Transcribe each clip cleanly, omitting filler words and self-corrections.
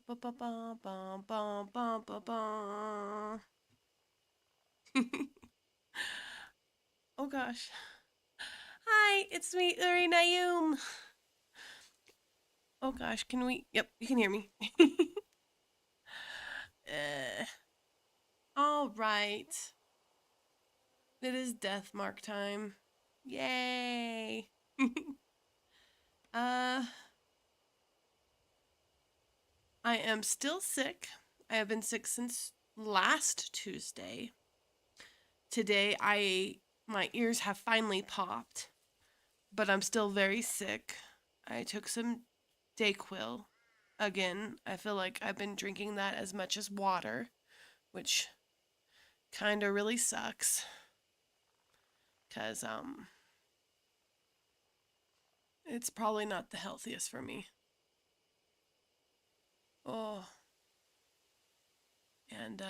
ba ba ba ba ba ba ba ba. Oh gosh. Hi, it's me, Uri Nayoom. Oh gosh, can we? Yep, you can hear me. uh, all right. It is death mark time. Yay. uh, I am still sick. I have been sick since last Tuesday. Today, my ears have finally popped, but I'm still very sick. I took some Dayquil. Again, I feel like I've been drinking that as much as water, which kind of really sucks cuz it's probably not the healthiest for me. Oh, and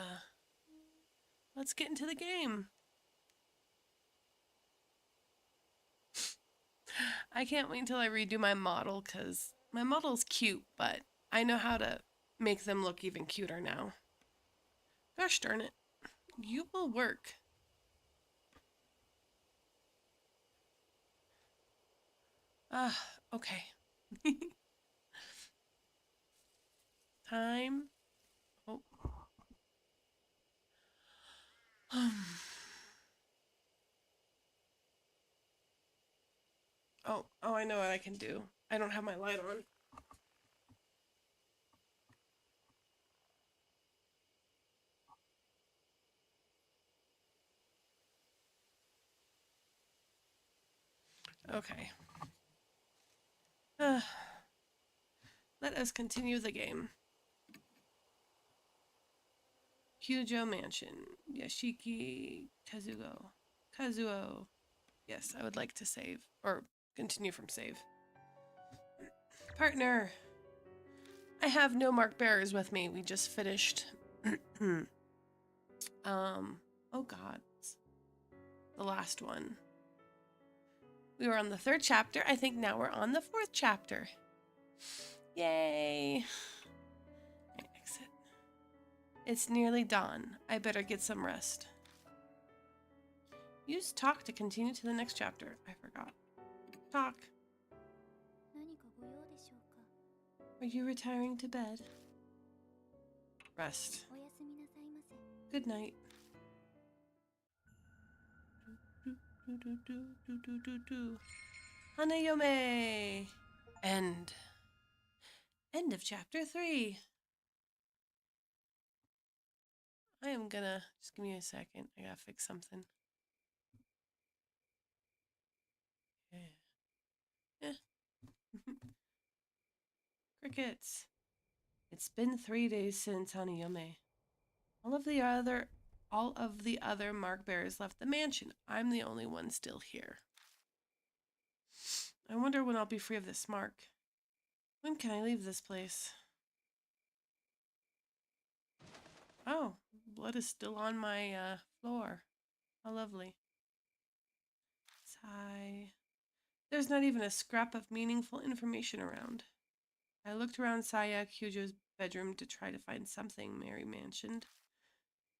let's get into the game. I can't wait until I redo my model cuz my model's cute, but I know how to make them look even cuter now. Gosh darn it. You will work. Ah, okay. Time. Oh. Oh, I know what I can do. I don't have my light on. Okay. Uh, let us continue the game. Kyujo Mansion. Yashiki Kazuo. Kazuo. Yes, I would like to save. Or continue from save. Partner! I have no mark bearers with me. We just finished. Oh god. The last one. We were on the 3rd chapter. I think now we're on the 4th chapter. Yay! Exit. It's nearly dawn. I better get some rest. Use talk to continue to the next chapter. I forgot. Talk. Are you retiring to bed? Rest. Good night. Hanayome! End. End of chapter 3. I am gonna... Just give me a second. I gotta fix something. Yeah. Crickets. It's been 3 days since Hanayome. All of the other mark bearers left the mansion. I'm the only one still here. I wonder when I'll be free of this mark. When can I leave this place? Oh, blood is still on my floor. How lovely. Sigh. There's not even a scrap of meaningful information around. I looked around Saya Kyujo's bedroom to try to find something, Mary mentioned.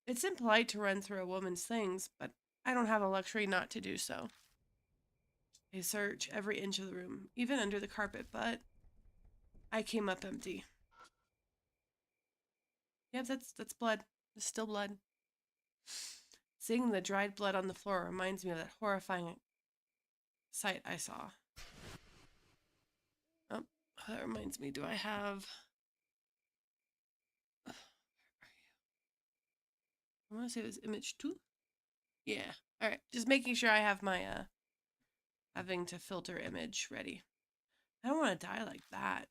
It's impolite to run through a woman's things, but I don't have the luxury not to do so. I search every inch of the room, even under the carpet, but I came up empty. Yep, that's blood. It's still blood. Seeing the dried blood on the floor reminds me of that horrifying sight I saw. Oh, that reminds me. Do I have... I want to say it was image 2? Yeah. Alright, just making sure I have my, having to filter image ready. I don't want to die like that.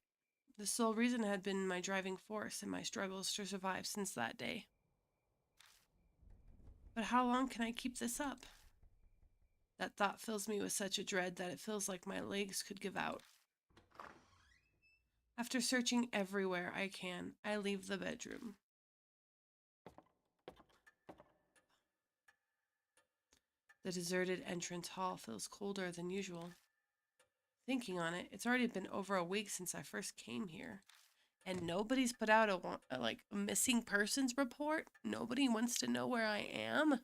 The sole reason had been my driving force and my struggles to survive since that day. But how long can I keep this up? That thought fills me with such a dread that it feels like my legs could give out. After searching everywhere I can, I leave the bedroom. The deserted entrance hall feels colder than usual. Thinking on it, it's already been over a week since I first came here. and nobody's put out a missing persons report. Nobody wants to know where I am.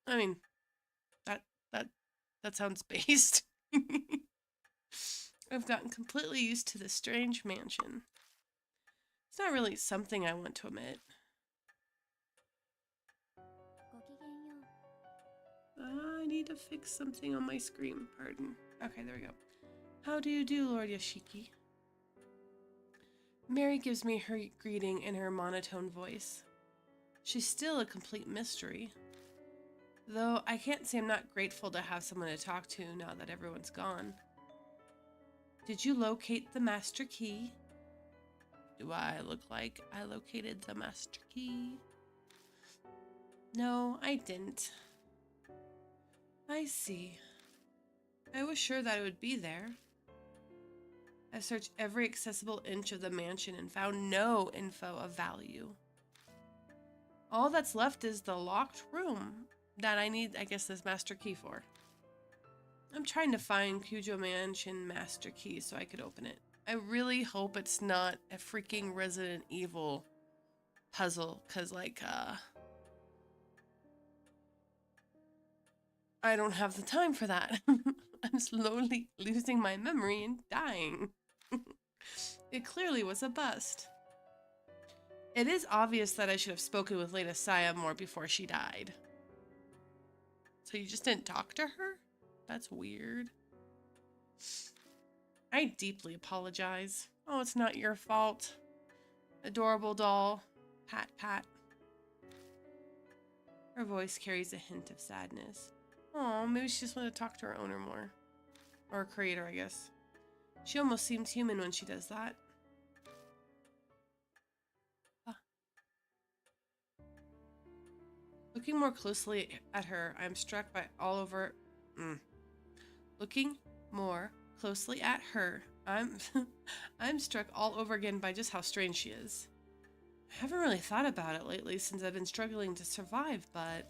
I mean, that that that sounds based. I've gotten completely used to this strange mansion. It's not really something I want to admit. I need to fix something on my screen. Pardon. Okay, there we go. How do you do, Lord Yashiki? Mary gives me her greeting in her monotone voice. She's still a complete mystery. Though I can't say I'm not grateful to have someone to talk to now that everyone's gone. Did you locate the master key? Do I look like I located the master key? No, I didn't. I see. I was sure that it would be there. I searched every accessible inch of the mansion and found no info of value. All that's left is the locked room that I need, I guess, this master key for. I'm trying to find Kujo Mansion master key so I could open it. I really hope it's not a freaking Resident Evil puzzle, because, I don't have the time for that. I'm slowly losing my memory and dying. It clearly was a bust. It is obvious that I should have spoken with Lady Saya more before she died. So you just didn't talk to her? That's weird. I deeply apologize. Oh, it's not your fault. Adorable doll. Pat, pat. Her voice carries a hint of sadness. Oh, maybe she just wanted to talk to her owner more. Or her creator, I guess. She almost seems human when she does that. Looking more closely at her, I am struck by all over... Looking more closely at her, I'm struck all over again by just how strange she is. I haven't really thought about it lately since I've been struggling to survive, but...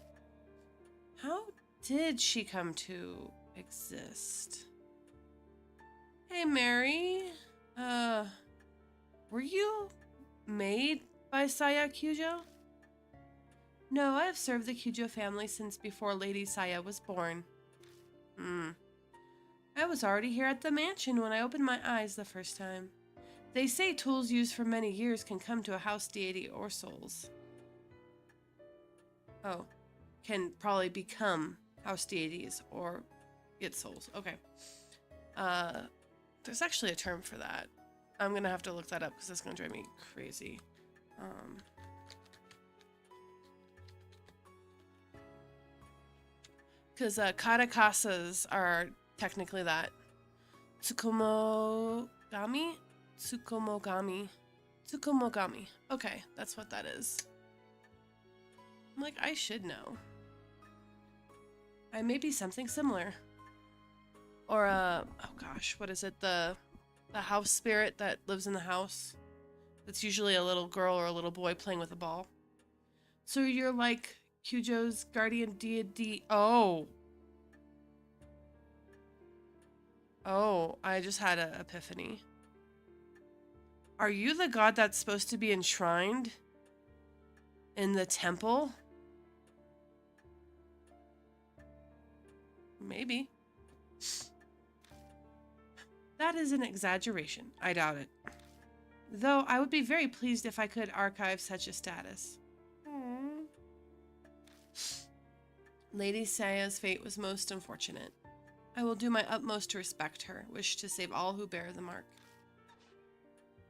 How did she come to exist? Hey, Mary. Were you made by Saya Kujo? No, I have served the Kujo family since before Lady Saya was born. I was already here at the mansion when I opened my eyes the first time. They say tools used for many years can come to a house deity or souls. Oh, can probably become house deities or get souls. Okay. There's actually a term for that. I'm gonna have to look that up because that's gonna drive me crazy. Because katakasas are technically that. Tsukumogami? Tsukumogami. Tsukumogami. Okay, that's what that is. I'm like, I should know. I may be something similar. Or, oh gosh, what is it? The house spirit that lives in the house. That's usually a little girl or a little boy playing with a ball. So you're like Kujo's guardian deity. Oh. Oh, I just had an epiphany. Are you the god that's supposed to be enshrined in the temple? Maybe. That is an exaggeration. I doubt it. Though I would be very pleased if I could archive such a status. Aww. Lady Saya's fate was most unfortunate. I will do my utmost to respect her, wish to save all who bear the mark.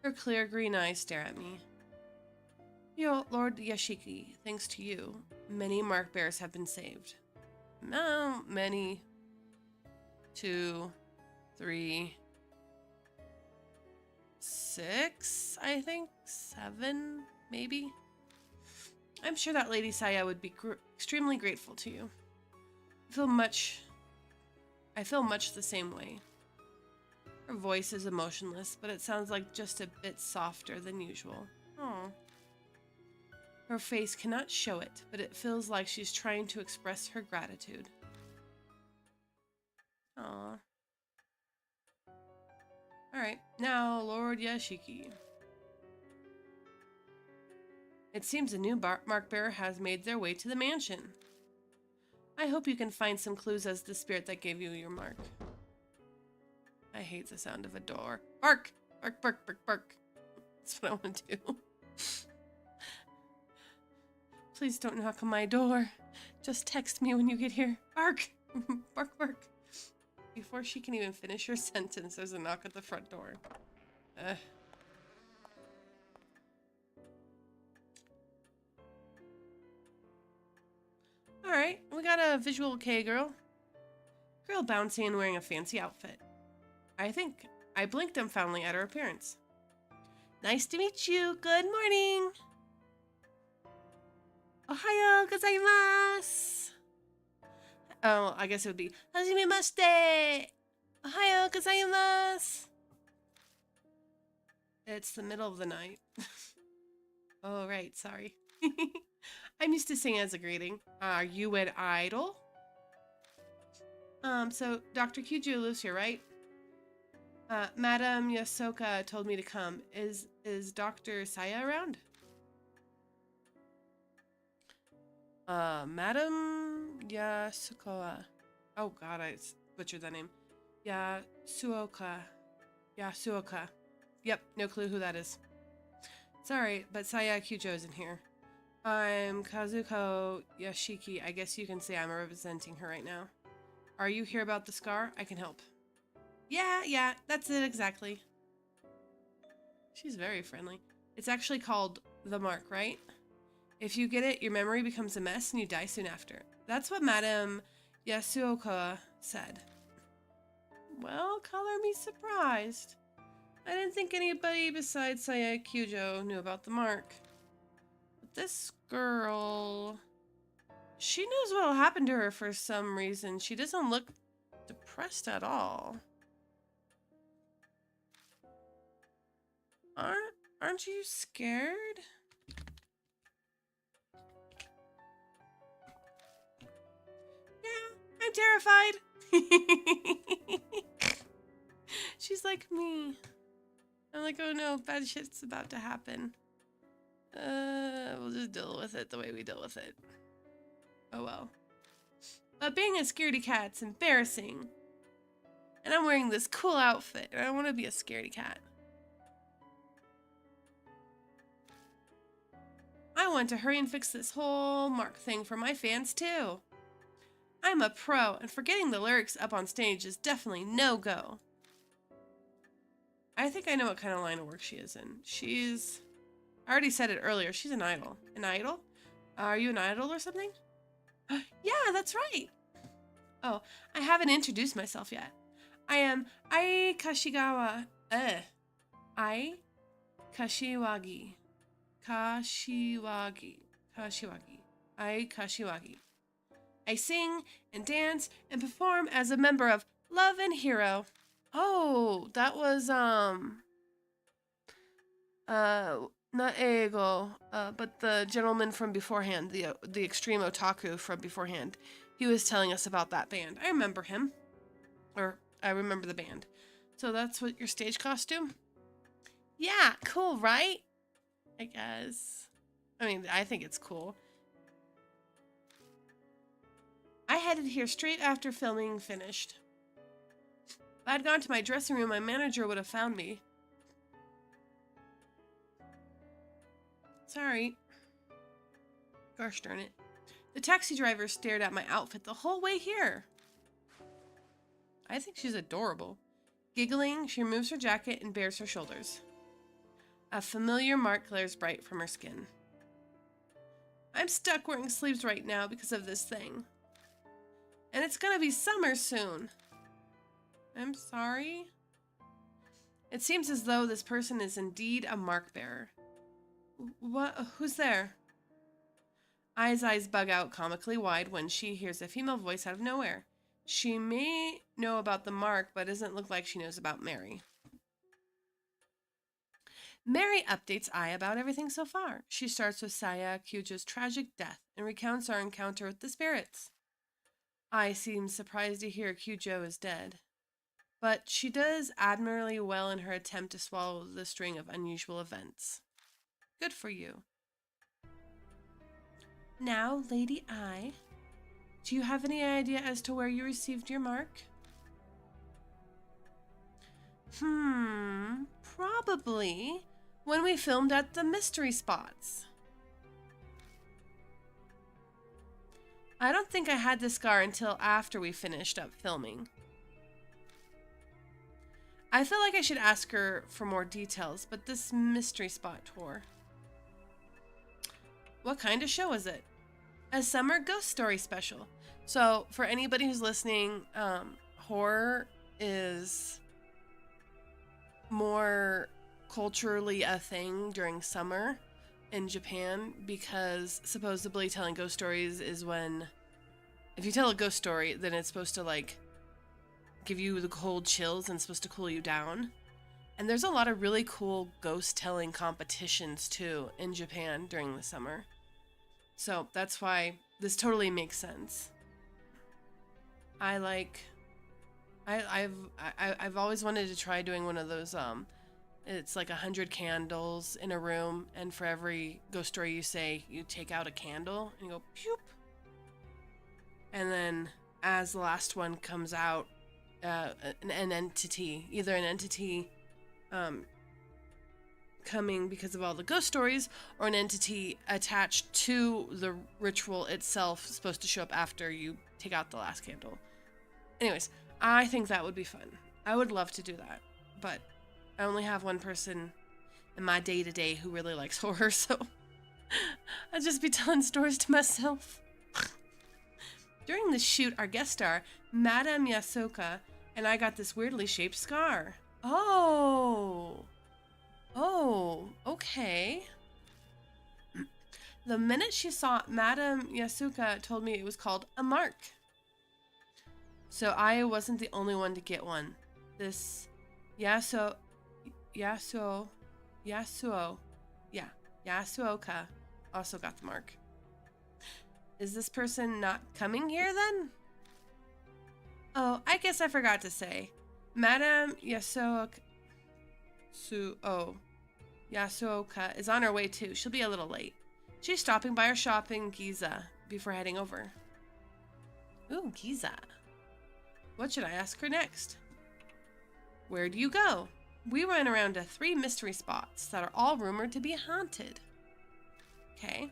Her clear green eyes stare at me. Yo, Lord Yashiki, thanks to you, many mark bearers have been saved. No, many. 2, 3, 6, I think? 7, maybe? I'm sure that Lady Saya would be extremely grateful to you. I feel much the same way. Her voice is emotionless, but it sounds like just a bit softer than usual. Aww. Her face cannot show it, but it feels like she's trying to express her gratitude. Aww. Alright, now Lord Yashiki. It seems a new mark bearer has made their way to the mansion. I hope you can find some clues as the spirit that gave you your mark. I hate the sound of a door. Bark! Bark, bark, bark, bark. That's what I want to do. Please don't knock on my door. Just text me when you get here. Bark! Bark, bark. Before she can even finish her sentence, there's a knock at the front door. Alright, we got a visual K girl. Girl bouncing and wearing a fancy outfit. I think I blinked dumbfoundedly at her appearance. Nice to meet you. Good morning. Ohayo gozaimasu. Oh, I guess it would be Hajimemashite. Ohayo gozaimasu. It's the middle of the night. Oh, right. Sorry. I'm used to singing as a greeting. Are you an idol? So Dr. Kyuju lives here, right? Madam Yasoka told me to come. Is Dr. Saya around? Madam Yasuoka. Oh god, I butchered that name. Yasuoka. Yasuoka. Yep, no clue who that is. Sorry, but Saya Kyujo isn't here. I'm Kazuko Yashiki. I guess you can say I'm representing her right now. Are you here about the scar? I can help. Yeah, that's it exactly. She's very friendly. It's actually called the mark, right? If you get it, your memory becomes a mess and you die soon after. That's what Madam Yasuoka said. Well, color me surprised. I didn't think anybody besides Saya Kyujo knew about the mark. But this girl... She knows what'll happen to her for some reason. She doesn't look depressed at all. Aren't you scared? Yeah, I'm terrified. She's like me. I'm like, oh no, bad shit's about to happen. We'll just deal with it the way we deal with it. Oh well. But being a scaredy cat's embarrassing. And I'm wearing this cool outfit, and I want to be a scaredy cat. I want to hurry and fix this whole mark thing for my fans too. I'm a pro, and forgetting the lyrics up on stage is definitely no-go. I think I know what kind of line of work she is in. I already said it earlier, she's an idol. An idol? Are you an idol or something? Yeah, that's right. Oh, I haven't introduced myself yet. I am Ai Kashigawa. Ai Kashiwagi. Kashiwagi. Ai Kashiwagi. I sing and dance and perform as a member of Love and Hero. Oh, that was, not Eigo, but the gentleman from beforehand, the extreme otaku from beforehand. He was telling us about that band. I remember him. Or, I remember the band. So that's what your stage costume? Yeah, cool, right? I guess. I mean, I think it's cool. I headed here straight after filming finished. If I'd gone to my dressing room, my manager would have found me. Sorry. Gosh darn it. The taxi driver stared at my outfit the whole way here. I think she's adorable. Giggling, she removes her jacket and bares her shoulders. A familiar mark glares bright from her skin. I'm stuck wearing sleeves right now because of this thing. And it's gonna be summer soon. I'm sorry. It seems as though this person is indeed a mark bearer. What? Who's there? Ai's eyes bug out comically wide when she hears a female voice out of nowhere. She may know about the mark, but doesn't look like she knows about Mary. Mary updates Ai about everything so far. She starts with Saya Kyujo's tragic death and recounts our encounter with the spirits. Ai seems surprised to hear Kyujo is dead. but she does admirably well in her attempt to swallow the string of unusual events. Good for you. Now, Lady I, do you have any idea as to where you received your mark? Probably when we filmed at the mystery spots. I don't think I had the scar until after we finished up filming. I feel like I should ask her for more details, but this mystery spot tour. What kind of show is it? A summer ghost story special. So for anybody who's listening, horror is more culturally a thing during summer in Japan, because supposedly telling ghost stories is when, if you tell a ghost story, then it's supposed to like give you the cold chills and supposed to cool you down. And there's a lot of really cool ghost telling competitions too in Japan during the summer. So that's why this totally makes sense. I've always wanted to try doing one of those. It's like 100 candles in a room, and for every ghost story you say, you take out a candle and you go pew. And then as the last one comes out, an entity, either an entity coming because of all the ghost stories, or an entity attached to the ritual itself supposed to show up after you take out the last candle. Anyways, I think that would be fun. I would love to do that, but I only have one person in my day-to-day who really likes horror, so I'd just be telling stories to myself. During the shoot, our guest star, Madame Yasuoka, and I got this weirdly shaped scar. Oh, okay. The minute she saw it, Madame Yasuoka told me it was called a mark. So I wasn't the only one to get one. This Yasuoka also got the mark. Is this person not coming here then? Oh, I guess I forgot to say. Madame Yasuoka is on her way too. She'll be a little late. She's stopping by her shop in Giza before heading over. Ooh, Giza. What should I ask her next? Where do you go? We went around to 3 mystery spots that are all rumored to be haunted. Okay.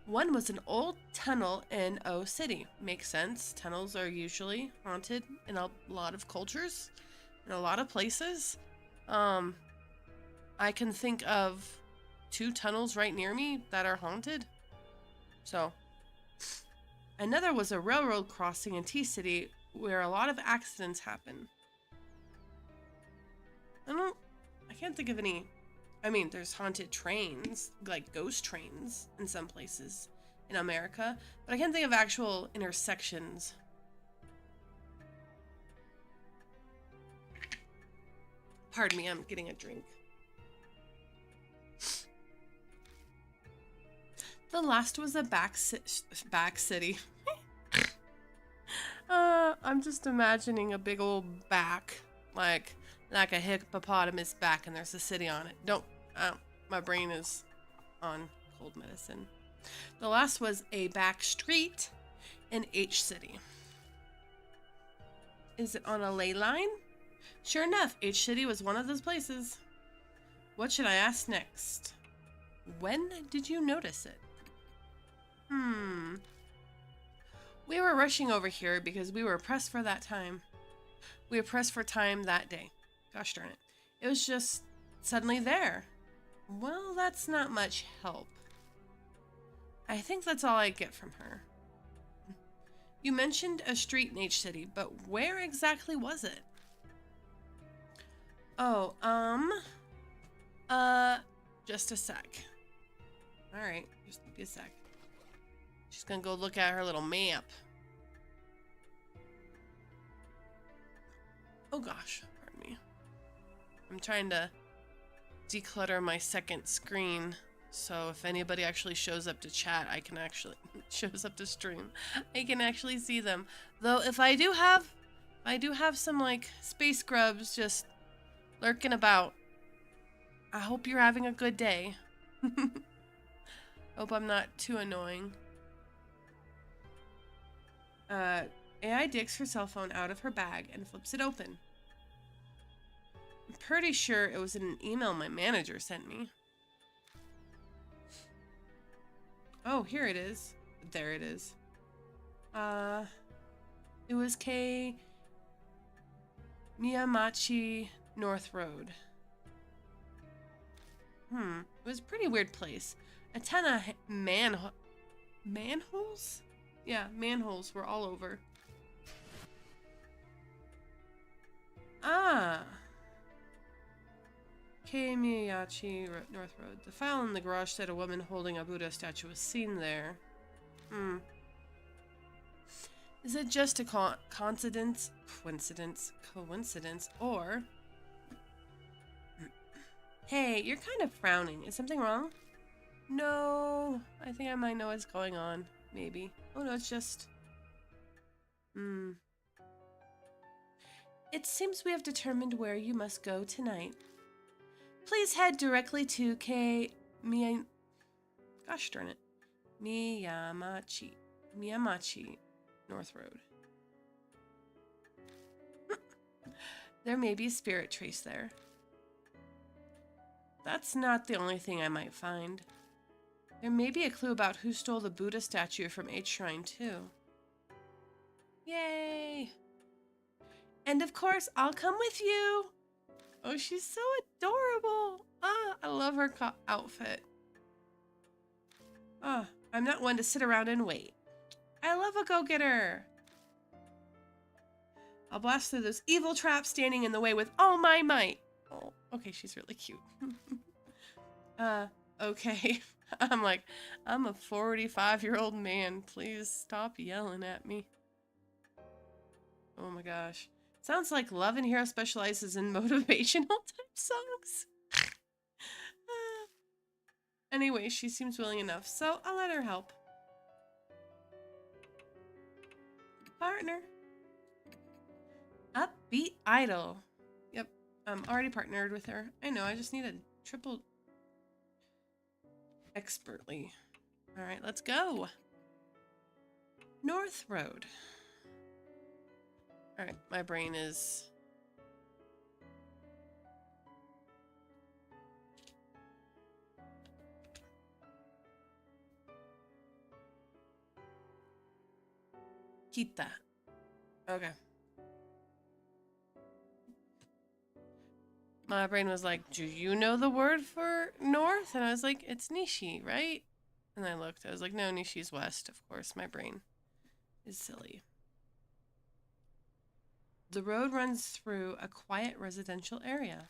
One was an old tunnel in O City. Makes sense. Tunnels are usually haunted in a lot of cultures, in a lot of places. I can think of 2 tunnels right near me that are haunted. So, another was a railroad crossing in T City where a lot of accidents happen. I can't think of any. I mean, there's haunted trains, like ghost trains in some places in America, but I can't think of actual intersections. Pardon me, I'm getting a drink. The last was a back city. I'm just imagining a big old back, like a hippopotamus back, and there's a city on it. My brain is on cold medicine. The last was a back street in H City. Is it on a ley line? Sure enough, H City was one of those places. What should I ask next? When did you notice it? We were rushing over here because we were pressed for that time. We were pressed for time that day. Gosh darn it. It was just suddenly there. Well, that's not much help. I think that's all I get from her. You mentioned a street in H City, but where exactly was it? Oh, just a sec. Alright, just give me a sec. She's gonna go look at her little map. Oh gosh, pardon me. I'm trying to declutter my second screen, so if anybody actually shows up to chat, I can actually shows up to stream, I can actually see them. Though if I do have I do have some, like, space grubs just lurking about. I hope you're having a good day. Hope I'm not too annoying. AI digs her cell phone out of her bag and flips it open. I'm pretty sure it was in an email my manager sent me. Oh, here it is. There it is. It was K. Miyamachi North Road. It was a pretty weird place. A ton of manholes? Yeah, manholes were all over. Ah. K. Miyachi North Road. The file in the garage said a woman holding a Buddha statue was seen there. Is it just a coincidence, or... Hey, you're kind of frowning. Is something wrong? No, I think I might know what's going on. Maybe. Oh no, it's just... It seems we have determined where you must go tonight. Please head directly to Gosh darn it. Miyamachi North Road. There may be a spirit trace there. That's not the only thing I might find. There may be a clue about who stole the Buddha statue from H Shrine too. Yay! And of course, I'll come with you! Oh, she's so adorable! Ah, I love her outfit. Ah, I'm not one to sit around and wait. I love a go-getter! I'll blast through those evil traps standing in the way with all my might. Oh, okay, she's really cute. Okay. I'm like, I'm a 45-year-old man. Please stop yelling at me. Oh my gosh. Sounds like Love and Hero specializes in motivational type songs. Anyway, she seems willing enough, so I'll let her help. Partner. Upbeat idol. Yep, I'm already partnered with her. I know, I just need a triple expertly. All right, let's go. North Road. All right, my brain is... Kita. Okay. My brain was like, do you know the word for north? And I was like, it's Nishi, right? And I looked. I was like, no, Nishi's west. Of course, my brain is silly. The road runs through a quiet residential area.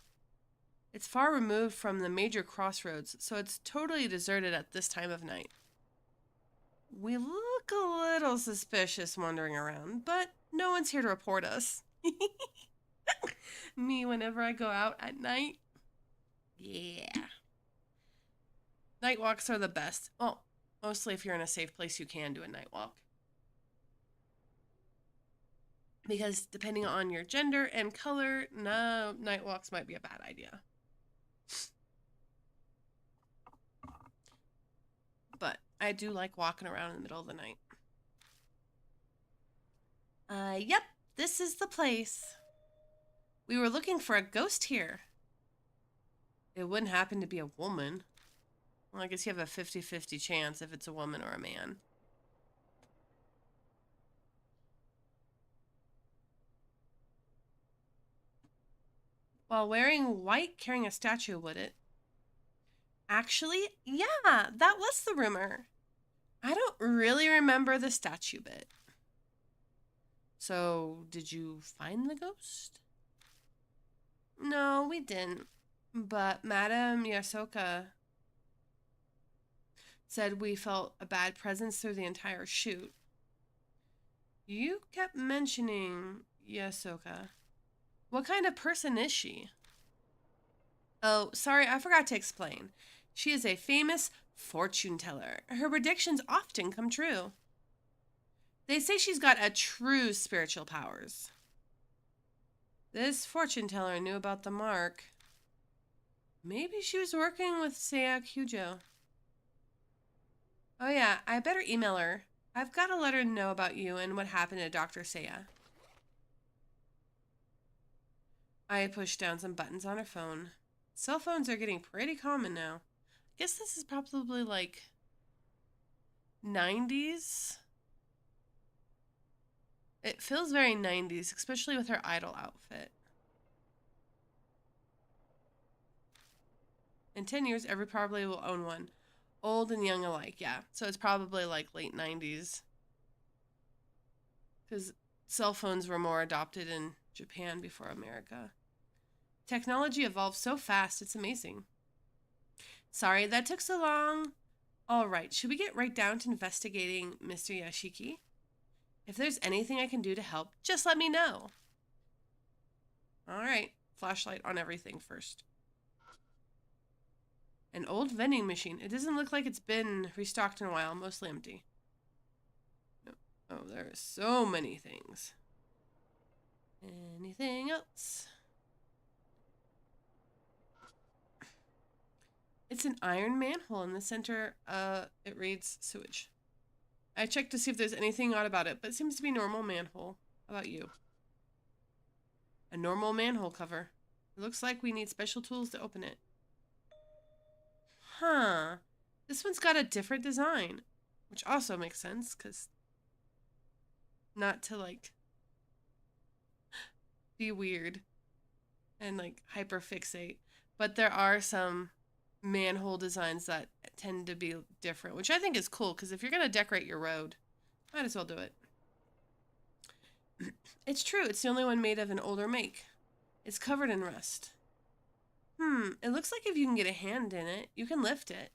It's far removed from the major crossroads, so it's totally deserted at this time of night. We look a little suspicious wandering around, but no one's here to report us. Me whenever I go out at night. Yeah. Night walks are the best. Well, mostly if you're in a safe place, you can do a night walk. Because depending on your gender and color, no, night walks might be a bad idea. But I do like walking around in the middle of the night. Yep, this is the place. We were looking for a ghost here. It wouldn't happen to be a woman. Well, I guess you have a 50-50 chance if it's a woman or a man. While wearing white, carrying a statue, would it? Actually, yeah, that was the rumor. I don't really remember the statue bit. So, did you find the ghost? No, we didn't. But Madame Yasoka said we felt a bad presence through the entire shoot. You kept mentioning Yasoka. What kind of person is she? Oh, sorry, I forgot to explain. She is a famous fortune teller. Her predictions often come true. They say she's got a true spiritual powers. This fortune teller knew about the mark. Maybe she was working with Seiya Kyujo. Oh yeah, I better email her. I've got to let her know about you and what happened to Dr. Seiya. I pushed down some buttons on her phone. Cell phones are getting pretty common now. I guess this is probably like 90s. It feels very 90s, especially with her idol outfit. In 10 years, every probably will own one. Old and young alike, yeah. So it's probably like late 90s. Because cell phones were more adopted in Japan before America. Technology evolves so fast, it's amazing. Sorry that took so long. All right, should we get right down to investigating Mr. Yashiki? If there's anything I can do to help, just let me know. All right, flashlight on everything first. An old vending machine. It doesn't look like it's been restocked in a while, mostly empty. Oh, there are so many things. Anything else? It's an iron manhole in the center. It reads sewage. I checked to see if there's anything odd about it, but it seems to be normal manhole. How about you? A normal manhole cover. It looks like we need special tools to open it. Huh. This one's got a different design, which also makes sense, because not to, like, be weird and, like, hyperfixate, but there are some manhole designs that tend to be different, which I think is cool, because if you're going to decorate your road, might as well do it. It's true, it's the only one made of an older make. It's covered in rust. It looks like if you can get a hand in it, you can lift it.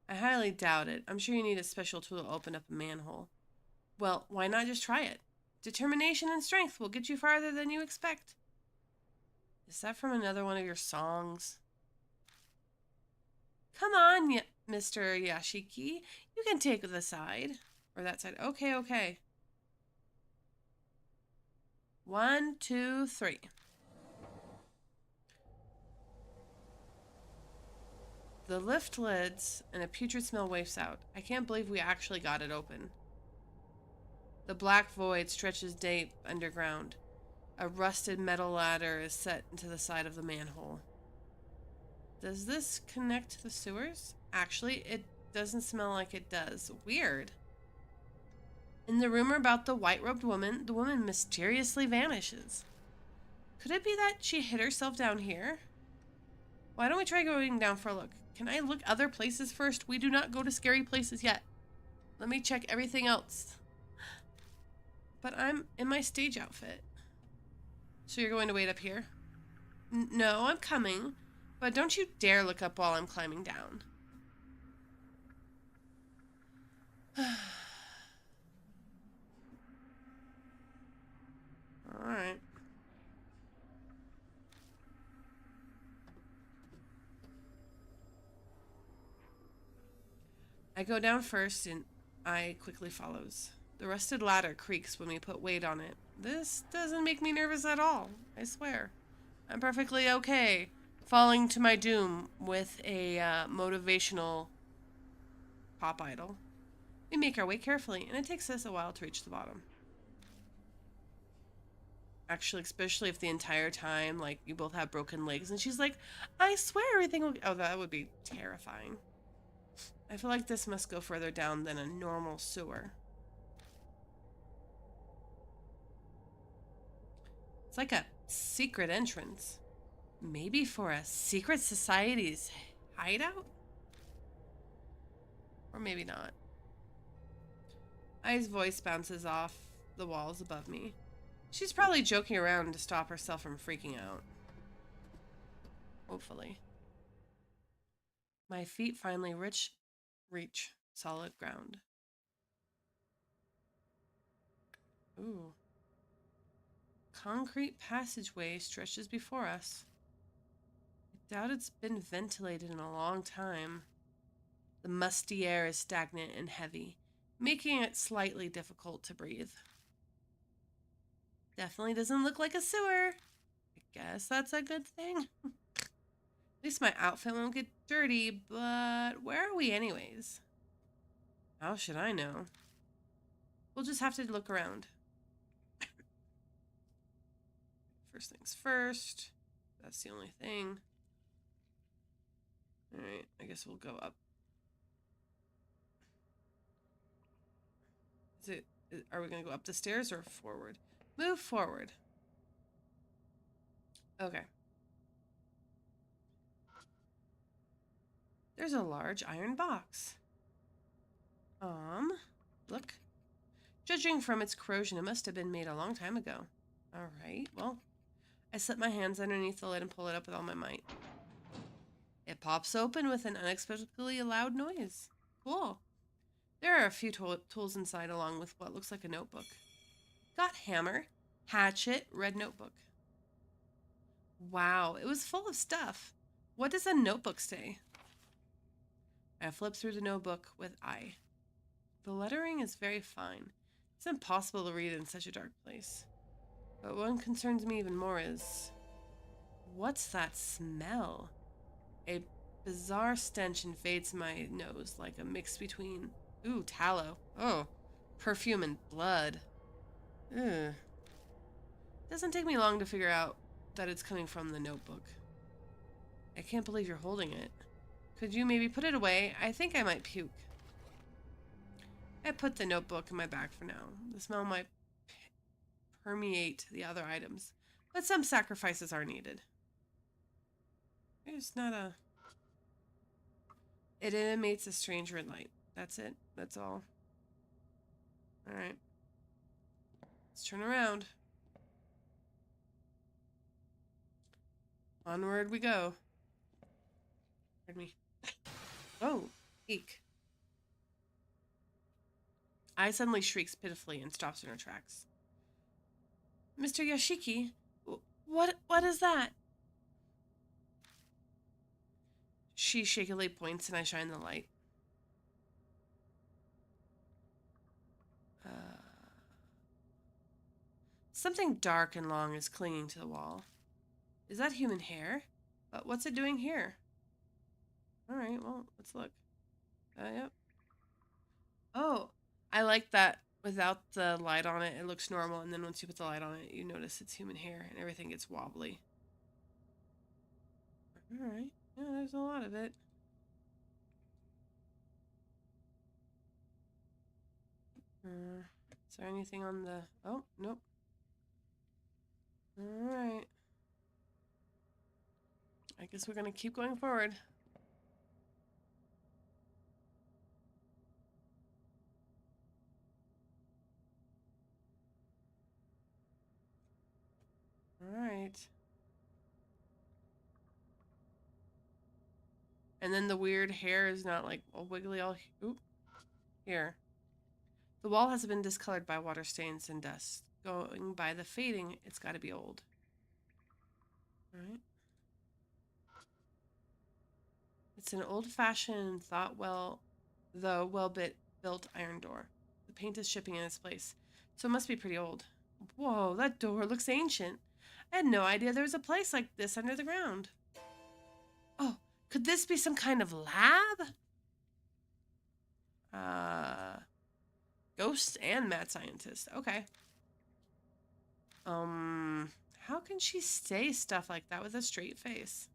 I highly doubt it. I'm sure you need a special tool to open up a manhole. Well, why not just try it? Determination and strength will get you farther than you expect. Is that from another one of your songs? Come on, Mr. Yashiki. You can take the side. Or that side. Okay, okay. 1, 2, 3. The lift lids and a putrid smell wafts out. I can't believe we actually got it open. The black void stretches deep underground. A rusted metal ladder is set into the side of the manhole. Does this connect to the sewers? Actually, it doesn't smell like it does. Weird. In the rumor about the white-robed woman, the woman mysteriously vanishes. Could it be that she hid herself down here? Why don't we try going down for a look? Can I look other places first? We do not go to scary places yet. Let me check everything else. But I'm in my stage outfit. So you're going to wait up here? No, I'm coming. But don't you dare look up while I'm climbing down. Alright. I go down first and I quickly follows. The rusted ladder creaks when we put weight on it. This doesn't make me nervous at all, I swear. I'm perfectly okay falling to my doom with a motivational pop idol. We make our way carefully, and it takes us a while to reach the bottom. Actually, especially if the entire time, like, you both have broken legs, and she's like, I swear everything will... Oh, that would be terrifying. I feel like this must go further down than a normal sewer. It's like a secret entrance. Maybe for a secret society's hideout? Or maybe not. Ai's voice bounces off the walls above me. She's probably joking around to stop herself from freaking out. Hopefully. My feet finally reach solid ground. Ooh. Concrete passageway stretches before us. I doubt it's been ventilated in a long time. The musty air is stagnant and heavy, making it slightly difficult to breathe. Definitely doesn't look like a sewer. guess that's a good thing. At least my outfit won't get dirty, but where are we anyways? How should I know? We'll just have to look around. First things first. That's the only thing. Alright, I guess we'll go up. Are we going to go up the stairs or forward? Move forward. Okay. There's a large iron box. Look. Judging from its corrosion, it must have been made a long time ago. Alright, well, I slip my hands underneath the lid and pull it up with all my might. It pops open with an unexpectedly loud noise. Cool. There are a few tools inside along with what looks like a notebook. Got hammer, hatchet, red notebook. Wow, it was full of stuff. What does a notebook say? I flip through the notebook with eye. The lettering is very fine. It's impossible to read in such a dark place. But what concerns me even more is... what's that smell? A bizarre stench invades my nose like a mix between... ooh, tallow. Oh, perfume and blood. Ugh. Doesn't take me long to figure out that it's coming from the notebook. I can't believe you're holding it. Could you maybe put it away? I think I might puke. I put the notebook in my bag for now. The smell might permeate the other items, but some sacrifices are needed. It's not a... it emanates a strange red light. That's it. That's all. Alright. Let's turn around. Onward we go. Pardon me. Oh, eek. I suddenly shrieks pitifully and stops in her tracks. Mr. Yoshiki, what is that? She shakily points and I shine the light. Something dark and long is clinging to the wall. Is that human hair? But what's it doing here? Alright, well, let's look. Yep. Oh, I like that without the light on it, it looks normal, and then once you put the light on it, you notice it's human hair, and everything gets wobbly. Alright, yeah, there's a lot of it. Is there anything on the... oh, nope. Alright. I guess we're gonna keep going forward. Alright. And then the weird hair is not like all wiggly all... oop. Here. The wall has been discolored by water stains and dust. Going by the fading, it's got to be old. Alright. It's an old-fashioned, well-built iron door. The paint is chipping in its place, so it must be pretty old. Whoa, that door looks ancient. I had no idea there was a place like this under the ground. Oh, could this be some kind of lab? Ghost and mad scientist. Okay. How can she say stuff like that with a straight face?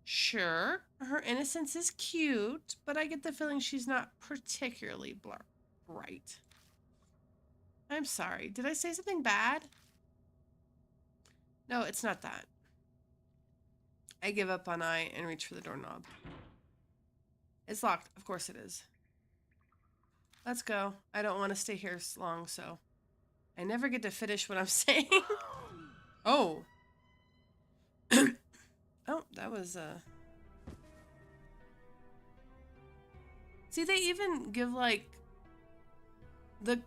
Sure, her innocence is cute, but I get the feeling she's not particularly bright. I'm sorry, did I say something bad? No, it's not that. I give up on I and reach for the doorknob. It's locked, of course it is. Let's go. I don't want to stay here long, so... I never get to finish what I'm saying. Oh. Oh, that was, See, they even give, like, the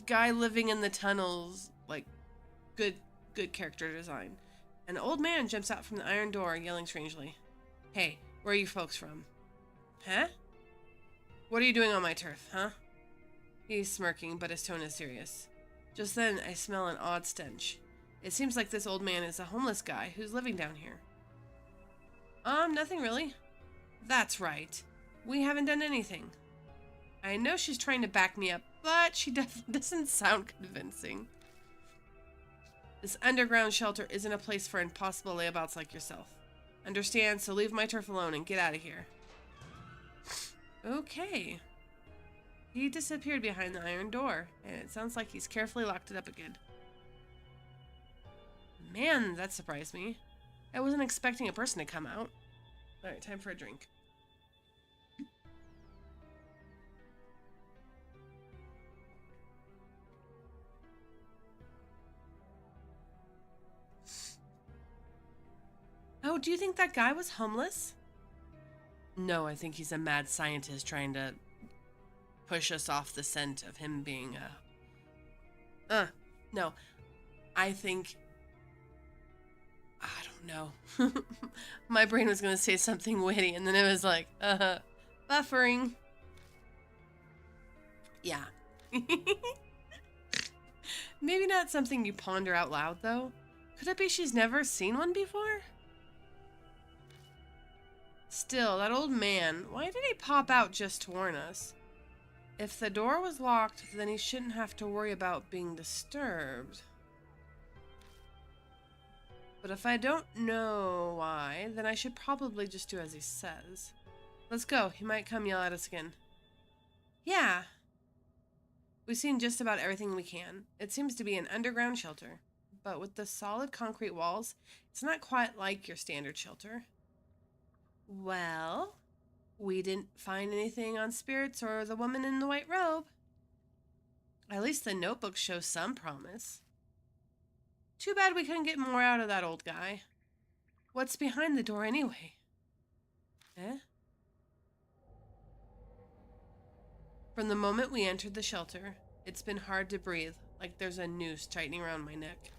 guy living in the tunnels, like, good character design. An old man jumps out from the iron door, yelling strangely. Hey, where are you folks from? Huh? What are you doing on my turf, huh? He's smirking, but his tone is serious. Just then, I smell an odd stench. It seems like this old man is a homeless guy who's living down here. Nothing really. That's right. We haven't done anything. I know she's trying to back me up, but she definitely doesn't sound convincing. This underground shelter isn't a place for impossible layabouts like yourself. Understand? So leave my turf alone and get out of here. Okay. He disappeared behind the iron door, and it sounds like he's carefully locked it up again. Man, that surprised me. I wasn't expecting a person to come out. Alright, time for a drink. Oh, do you think that guy was homeless? No, I think he's a mad scientist trying to push us off the scent of him being no. I think... I don't know. My brain was going to say something witty, and then it was like, buffering. Yeah. Maybe not something you ponder out loud, though. Could it be she's never seen one before? Still, that old man, why did he pop out just to warn us? If the door was locked, then he shouldn't have to worry about being disturbed. But if I don't know why, then I should probably just do as he says. Let's go. He might come yell at us again. Yeah. We've seen just about everything we can. It seems to be an underground shelter. But with the solid concrete walls, it's not quite like your standard shelter. Well, we didn't find anything on spirits or the woman in the white robe. At least the notebook shows some promise. Too bad we couldn't get more out of that old guy. What's behind the door anyway? Eh? From the moment we entered the shelter, it's been hard to breathe, like there's a noose tightening around my neck.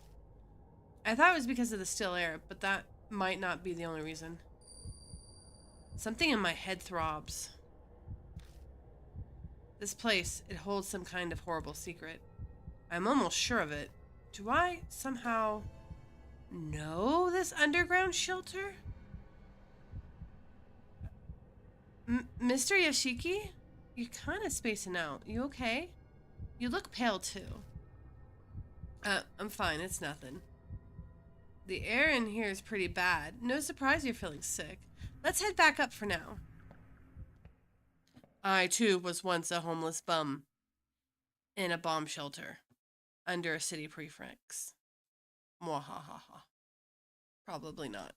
I thought it was because of the still air, but that might not be the only reason. Something in my head throbs. This place, it holds some kind of horrible secret. I'm almost sure of it. Do I somehow know this underground shelter? Mr. Yashiki? You're kind of spacing out. You okay? You look pale too. I'm fine. It's nothing. The air in here is pretty bad. No surprise you're feeling sick. Let's head back up for now. I, too, was once a homeless bum in a bomb shelter under a city prefix. Mwahaha. Probably not.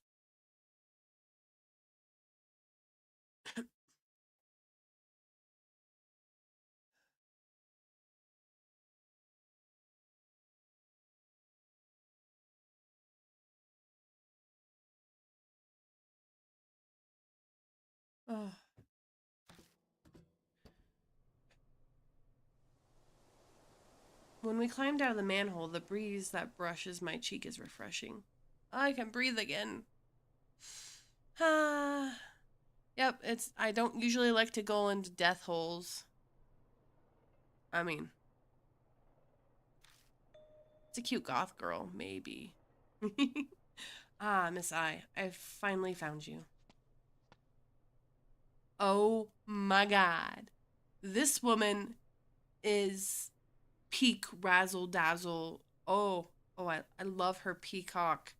Oh. When we climbed out of the manhole, the breeze that brushes my cheek is refreshing. I can breathe again. Yep, I don't usually like to go into death holes. I mean, it's a cute goth girl, maybe. Miss I finally found you. Oh my god. This woman is peak razzle dazzle. I love her peacock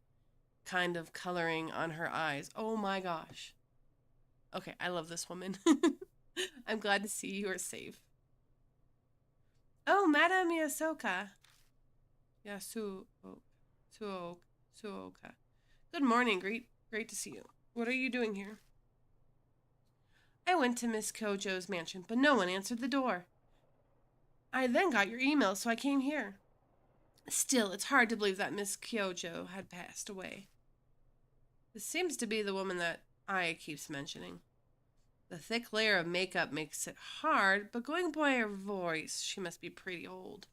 kind of coloring on her eyes. Oh my gosh. Okay, I love this woman. I'm glad to see you are safe. Oh, Madame Yasuoka. Suoka. Good morning. Great to see you. What are you doing here? I went to Miss Kojo's mansion, but no one answered the door. I then got your email, so I came here. Still, it's hard to believe that Miss Kyojo had passed away. This seems to be the woman that Ai keeps mentioning. The thick layer of makeup makes it hard, but going by her voice, she must be pretty old.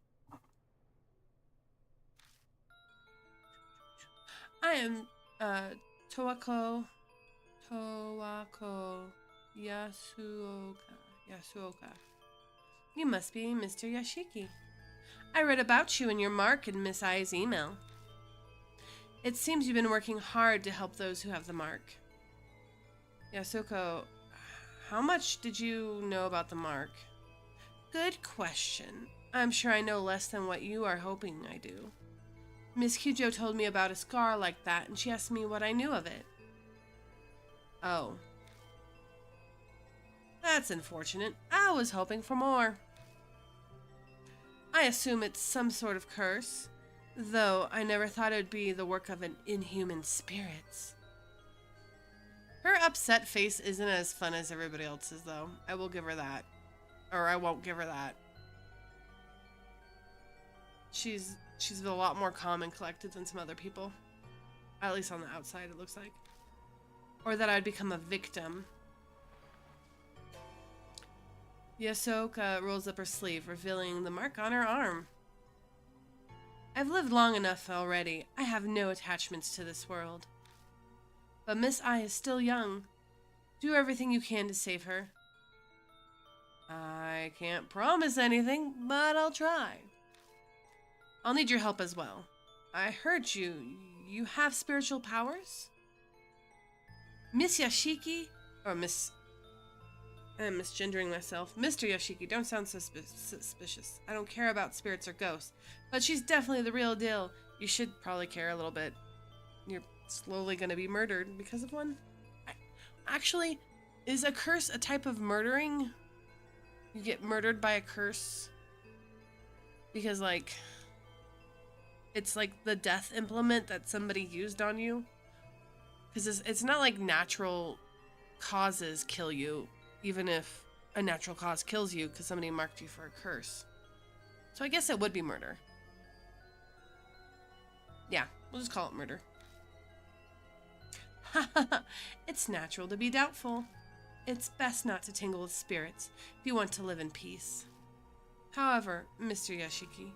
I am, Yasuoka. You must be Mr. Yashiki. I read about you in your mark in Miss Ai's email. It seems you've been working hard to help those who have the mark. Yasuko, how much did you know about the mark? Good question. I'm sure I know less than what you are hoping I do. Miss Kyujo told me about a scar like that, and she asked me what I knew of it. Oh. That's unfortunate. I was hoping for more. I assume it's some sort of curse, though I never thought it would be the work of an inhuman spirits. Her upset face isn't as fun as everybody else's, though. I will give her that. Or I won't give her that. She's a lot more calm and collected than some other people. At least on the outside, it looks like. Or that I'd become a victim. Yasuko rolls up her sleeve, revealing the mark on her arm. I've lived long enough already. I have no attachments to this world. But Miss Ai is still young. Do everything you can to save her. I can't promise anything, but I'll try. I'll need your help as well. I heard you. You have spiritual powers? Miss Yashiki? Or Miss... I'm misgendering myself. Mr. Yoshiki, don't sound suspicious. I don't care about spirits or ghosts, but she's definitely the real deal. You should probably care a little bit. You're slowly going to be murdered because of one. Actually, is a curse a type of murdering? You get murdered by a curse? Because, like, it's like the death implement that somebody used on you. Because it's not like natural causes kill you. Even if a natural cause kills you because somebody marked you for a curse. So I guess it would be murder. Yeah, we'll just call it murder. It's natural to be doubtful. It's best not to tingle with spirits if you want to live in peace. However, Mr. Yashiki,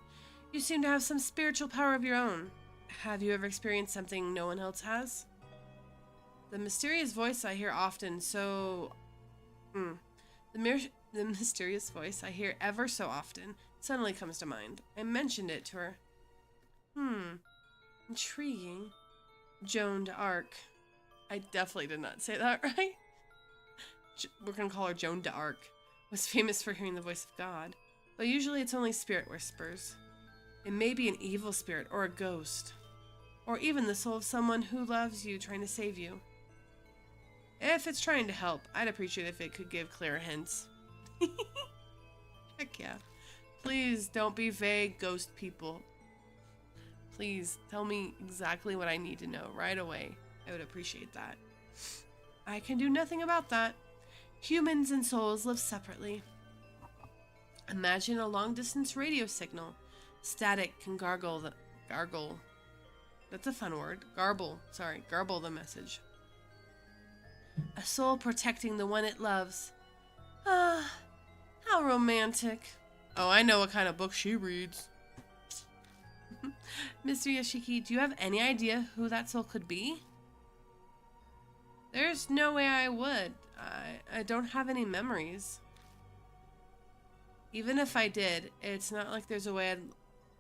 you seem to have some spiritual power of your own. Have you ever experienced something no one else has? The mysterious voice I hear often The mysterious voice I hear ever so often suddenly comes to mind. I mentioned it to her. Intriguing. Joan d'Arc. I definitely did not say that right. We're gonna call her Joan d'Arc. Was famous for hearing the voice of God, but usually it's only spirit whispers. It may be an evil spirit or a ghost, or even the soul of someone who loves you trying to save you. If it's trying to help, I'd appreciate if it could give clearer hints. Heck yeah. Please don't be vague, ghost people. Please tell me exactly what I need to know right away. I would appreciate that. I can do nothing about that. Humans and souls live separately. Imagine a long-distance radio signal. Static can gargle. That's a fun word. Garble the message. A soul protecting the one it loves. Ah, how romantic. Oh, I know what kind of book she reads. Mr. Yoshiki, do you have any idea who that soul could be? There's no way I would. I don't have any memories. Even if I did, it's not like there's a way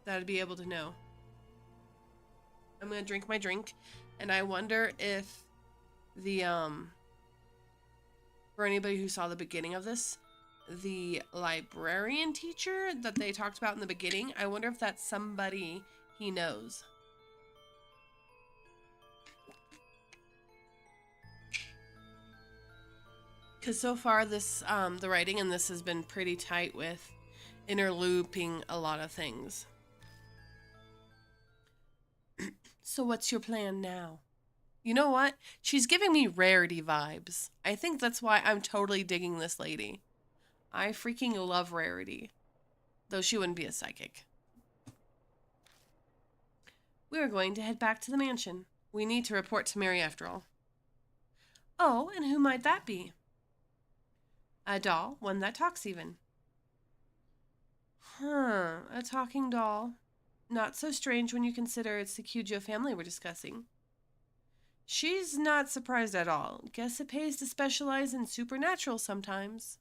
that I'd be able to know. I'm gonna drink my drink, and I wonder if the, for anybody who saw the beginning of this, the librarian teacher that they talked about in the beginning, I wonder if that's somebody he knows. Because so far this, the writing in this has been pretty tight with interlooping a lot of things. So what's your plan now? You know what? She's giving me Rarity vibes. I think that's why I'm totally digging this lady. I freaking love Rarity. Though she wouldn't be a psychic. We're going to head back to the mansion. We need to report to Mary after all. Oh, and who might that be? A doll, one that talks even. A talking doll. Not so strange when you consider it's the Kyujo family we're discussing. She's not surprised at all. Guess it pays to specialize in supernatural sometimes.